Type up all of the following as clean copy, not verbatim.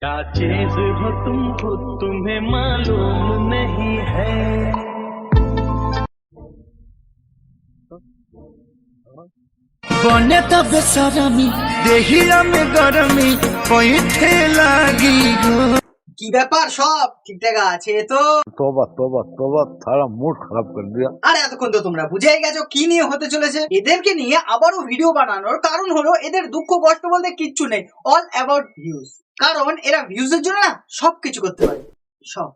क्या चीज हो तुम खुद तुम्हें मालूम नहीं है। बने तब बेसरमी देहिया में गरमी पैठे लागी गो। কি ব্যাপার, সব ঠিকঠাক আছে তো? तोबा तोबा तोबा सारा मूड खराब कर दिया। আরে এতক্ষণ তো তোমরা বুঝেই গেছো কি নিয়ে হতে চলেছে। এদেরকে নিয়ে আবারও ভিডিও বানানোর কারণ হলো এদের দুঃখ কষ্ট বলতে কিচ্ছু নেই, অল অ্যাবাউট ভিউজ। কারণ এরা ভিউজের জন্য না সবকিছু করতে পারে, সব।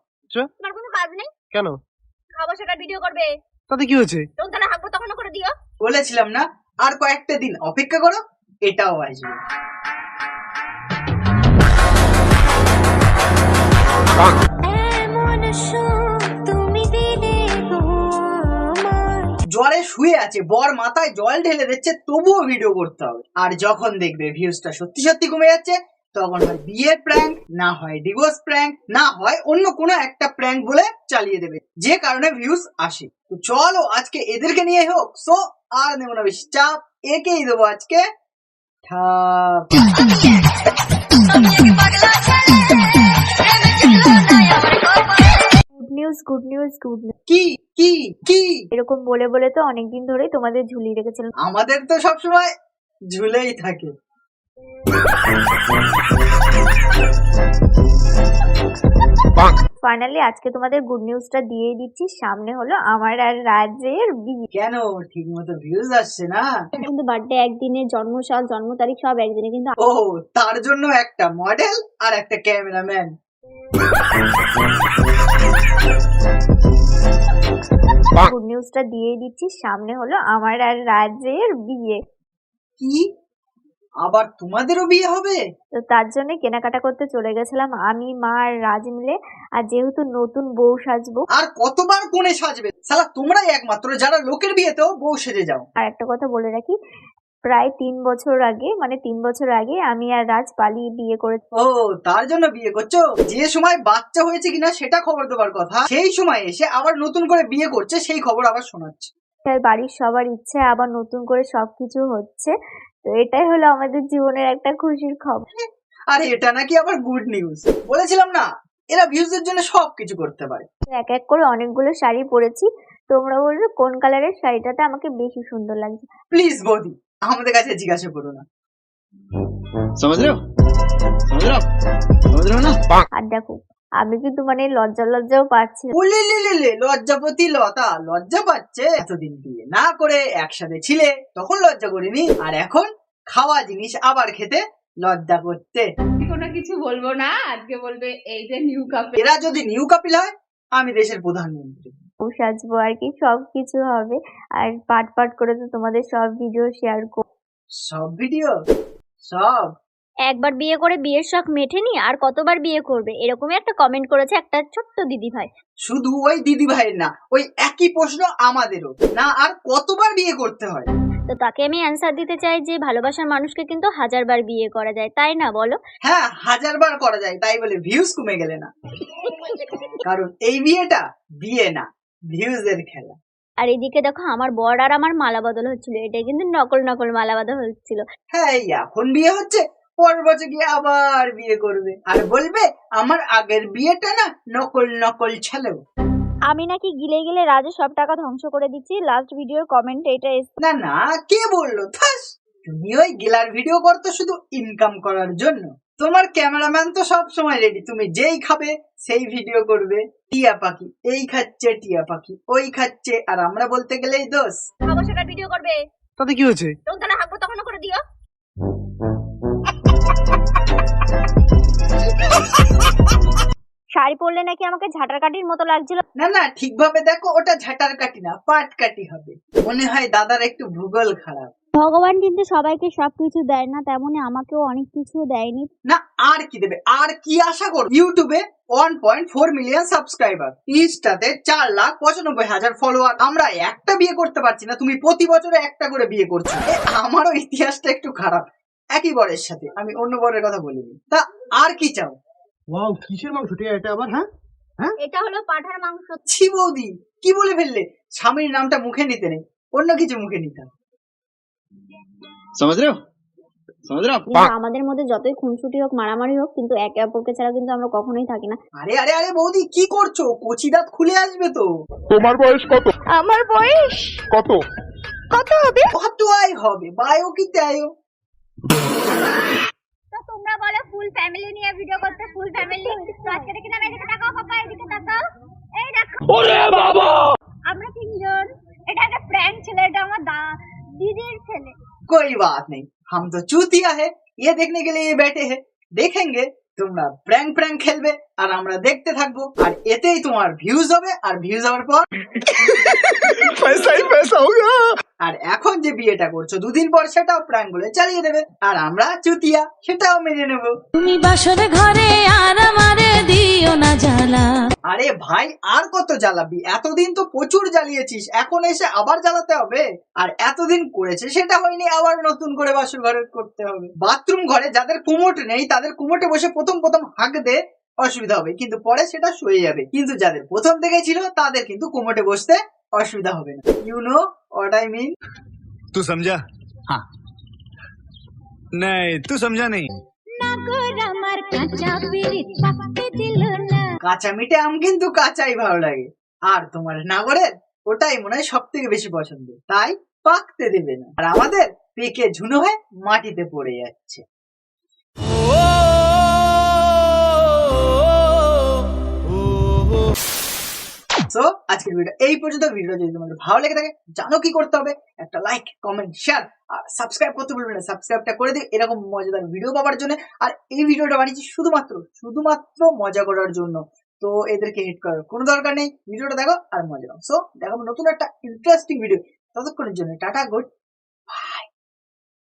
তোমার কোনো কাজ নেই কেন? খাবার সেটা ভিডিও করবে, তাতে কি হয়েছে? যখন তারা হাঁকবো তখন করে দিও। বলেছিলাম না আর কয়েকটা দিন অপেক্ষা করো, এটাও আসবে। জ্বরে শুয়ে আছে, বর মাথায় জল ঢেলে দিচ্ছে, তবুও ভিডিও করতে হবে। আর যখন দেখবে ভিউজটা সত্যি সত্যি কমে যাচ্ছে, তখন হয় বিয়ের প্র্যাঙ্ক, না হয় ডিভোর্স প্র্যাঙ্ক, না হয় অন্য কোনো একটা প্র্যাঙ্ক বলে চালিয়ে দেবে, যে কারণে ভিউজ আসে। তো চলো আজকে এদেরকে নিয়ে হোক। সো আর নেব না বেশি চাপ, একেই দেবো আজকে ঠাপ। গুড নিউজ কি কি কি এরকম বলে বলে তো অনেকদিন ধরেই তোমাদের ঝুলিয়ে রেখেছিলাম। আমাদের তো সবসময় ঝুলেই থাকে। ফাইনালি আজকে তোমাদের গুড নিউজটা দিয়ে দিচ্ছি। সামনে হলো আমার আর রাজের বিয়ে। কেন ঠিক মতো ভিউজ আসছে না? কিন্তু বার্থডে একদিনে, জন্মসাল জন্ম তারিখ সব একদিনে, কিন্তু ও তার জন্য একটা মডেল আর একটা ক্যামেরাম্যান। গুড নিউজটা দিয়ে দিচ্ছি। সামনে হলো আমার আর রাজের বিয়ে। কি আবার তোমাদেরও বিয়ে হবে? তো তার জন্য কেনাকাটা করতে চলে গেছিলাম আমি, মা আর রাজ মিলে। আর যেহেতু নতুন বউ সাজবো, আর কতবার কোণে সাজবে শালা, তোমরাই একমাত্র যারা লোকের বিয়েতেও বউ সেজে যাও। আর একটা কথা বলে রাখি, প্রায় 3 বছর আগে, মানে 3 বছর আগে আমি আর রাজ পালিয়ে বিয়ে করেছি। ও তার জন্য বিয়ে করছো? যে সময় বাচ্চা হয়েছে কিনা সেটা খবর দেবার কথা, সেই সময় এসে আবার নতুন করে বিয়ে করছে, সেই খবর আবার শোনাচ্ছে। তাই বাড়ির সবার ইচ্ছে আবার নতুন করে সবকিছু হচ্ছে। তো এটাই হলো আমাদের জীবনের একটা খুশির খবর। আর এটা নাকি আবার গুড নিউজ। বলেছিলাম না এরা ভিউজের জন্য সবকিছু করতে পারে। এক এক করে অনেকগুলো শাড়ি পরেছি। তোমরা বলবে কোন কালারের শাড়িটাতে আমাকে বেশি সুন্দর লাগছে। প্লিজ বৌদি আমাদের কাছে জিজ্ঞাসা করো না। আর দেখো আমি কিন্তু মানে লজ্জাও পাচ্ছি না। লজ্জাপতি লতা লজ্জা পাচ্ছে? এতদিন বিয়ে না করে একসাথে ছিলে তখন লজ্জা করিনি, আর এখন খাওয়া জিনিস আবার খেতে লজ্জা করতে। কোনো কিছু বলবো না, আজকে বলবে এই যে নিউ কাপে। এরা যদি নিউ কাপিল হয়, আমি দেশের প্রধানমন্ত্রী। সাজবো আর কি, সবকিছু হবে। আর পাট করে তো তোমাদের সব ভিডিও শেয়ার করব। সব ভিডিও সব। একবার বিয়ে করে বিয়ের শখ মেটেনি, আর কতবার বিয়ে করবে, এরকমই একটা কমেন্ট করেছে একটা ছোট্ট দিদি ভাই। শুধু ওই দিদি ভাইয়ের না, ওই একই প্রশ্ন আমাদেরও, না আর কতবার বিয়ে করতে হয়? তো তাকে আমি অ্যান্সার দিতে চাই যে ভালোবাসার মানুষকে কিন্তু 1000 বার বিয়ে করা যায়, তাই না বলো? হ্যাঁ 1000 বার করা যায়, তাই বলে ভিউজ কমে গেলে না। কারণ এই বিয়েটা বিয়ে না, ভিউজের খেলা। আর এদিকে দেখো আমার বর আর আমার মালা বদল হচ্ছিল, এটা কিন্তু নকল মালা বদল হচ্ছিল। হ্যাঁ এই এখন বিয়ে হচ্ছে, পরের বছর গিয়ে আবার বিয়ে করবে আর বলবে আমার আগের বিয়েটা না নকল ছিল। আমি নাকি গিলে রাজু সব টাকা ধ্বংস করে দিচ্ছি। লাস্ট ভিডিওর কমেন্ট এটা না না কে বললো? থাস, তুমি ওই গিলার ভিডিও করতো শুধু ইনকাম করার জন্য। তোমার ক্যামেরাম্যান তো সব সময় রেডি, তুমি যেই খাবে সেই ভিডিও করবে। টিয়া পাখি এই খাচ্ছে, টিয়া পাখি ওই খাচ্ছে, আর আমরা বলতে গেলেই দোষ। খাবার সেটা ভিডিও করবে, তাতে কি হয়েছে? যখন তারা হাঁকবো তখন করে দিও। শাড়ি পরলে নাকি আমাকে ঝাঁটার কাঠির মতো লাগছিল। না না ঠিকভাবে দেখো, ওটা ঝাঁটার কাটি না, পাট কাটি হবে। মনে হয় দাদার একটু ভূগোল খারাপ। ভগবান কিন্তু সবাইকে সবকিছু দেয় না, তেমনি আমাকেও অনেক কিছু দেয়নি। না আর কি দেবে, আর কি আশা করো? ইউটিউবে 1.4 মিলিয়ন সাবস্ক্রাইবার, ইনস্টাতে 4,95,000 ফলোয়ার। আমরা একটা বিয়ে করতে পারছি না, তুমি প্রতি বছরে একটা করে বিয়ে করছো। আমারও ইতিহাসটা একটু খারাপ, একই বরের সাথে, আমি অন্য বরের কথা বলিনি। তা আর কি চাও? ওয়াও, কিসের মাংস এটা আবার? হ্যাঁ এটা হলো পাঠার মাংস। ছি বৌদি কি বলে ফেললে? স্বামীর নামটা মুখে নিতে নেই, অন্য কিছু মুখে নিতে। কিন্তু আমাদের মধ্যে যতই খুনসুটি হোক মারামারি হোক কিন্তু একে অপরকে ছাড়া কিন্তু আমরা কখনোই থাকি না। আরে আরে আরে বৌদি কি করছো? কচি দাঁত খুলে আসবে তো। তোমার বয়স কত? আমার বয়স কত? কত হবে? কত আয় হবে? বায়ো কি তাইও? তো তোমরা বলো ফুল ফ্যামিলি নিয়ে ভিডিও করতে, ফুল ফ্যামিলি। তো আজকে দেখি না, এদিকে তাকাও পাপা, এদিকে তাকাও, এই দেখো। ওরে বাবা, আমরা তিনজন। এটা একটা প্র্যাঙ্ক ছিল, এটা আমার दीदीर ছেলে। कोई बात नहीं, हम तो चूतिया है, ये देखने के लिए ये बैठे हैं। देखेंगे তোমরা প্র্যাঙ্ক প্র্যাঙ্ক খেলবে আর আমরা দেখতে থাকবো, আর এতেই তোমার ভিউজ হবে, আর ভিউজ হওয়ার পর পয়সা ही पैसा होगा। আর এখন যে বিয়েটা করছো দুদিন পর সেটাও প্র্যাঙ্ক বলে চালিয়ে দেবে, আর আমরা চুতিয়া সেটাও মেনে নেব। তুমি বাসর ঘরে আর আমারে দিও না জ্বালা। আরে ভাই আর কত জ্বালাবি? এতদিন তো প্রচুর জ্বালিয়েছিস, এখন এসে আবার জ্বালাতে হবে? আর এতদিন করেছে সেটা হয়নি, আবার নতুন করে বাসর ঘরে করতে হবে। বাথরুম ঘরে যাদের কুমোট নেই তাদের কুমোটে বসে প্রথম হাঁক দে অসুবিধা হবে, কিন্তু পরে সেটা সয়ে যাবে। কিন্তু যাদের প্রথম থেকে ছিল তাদের কিন্তু কুমোটে বসতে অসুবিধা হবে না। You know what I mean? तू समझा? हाँ नहीं तू समझा नहीं। নাগর আমার কাঁচা পিরিত পাকতে দিল না। কাঁচা মিঠে আম কিন্তু কাঁচাই ভালো লাগে, আর তোমার নাগরের ওটাই মনে হয় সব থেকে বেশি পছন্দ, তাই পাকতে দেবে না। আর আমাদের পেকে ঝুনো হয়ে মাটিতে পড়ে যাচ্ছে। সো আজকের ভিডিও এই পর্যন্ত। ভিডিও যদি তোমাদের ভালো লেগে থাকে জানো কি করতে হবে, একটা লাইক কমেন্ট শেয়ার আর সাবস্ক্রাইব করতে ভুলবে না। সাবস্ক্রাইবটা করে দিও এরকম মজাদার ভিডিও পাওয়ার জন্য। আর এই ভিডিওটা বানিয়েছি শুধুমাত্র মজা করার জন্য, তো এদেরকে হিট করার কোনো দরকার নেই। ভিডিওটা দেখো আর মজা নাও। সো দেখাবো নতুন একটা ইন্টারেস্টিং ভিডিও, ততক্ষণের জন্য টাটা, গুড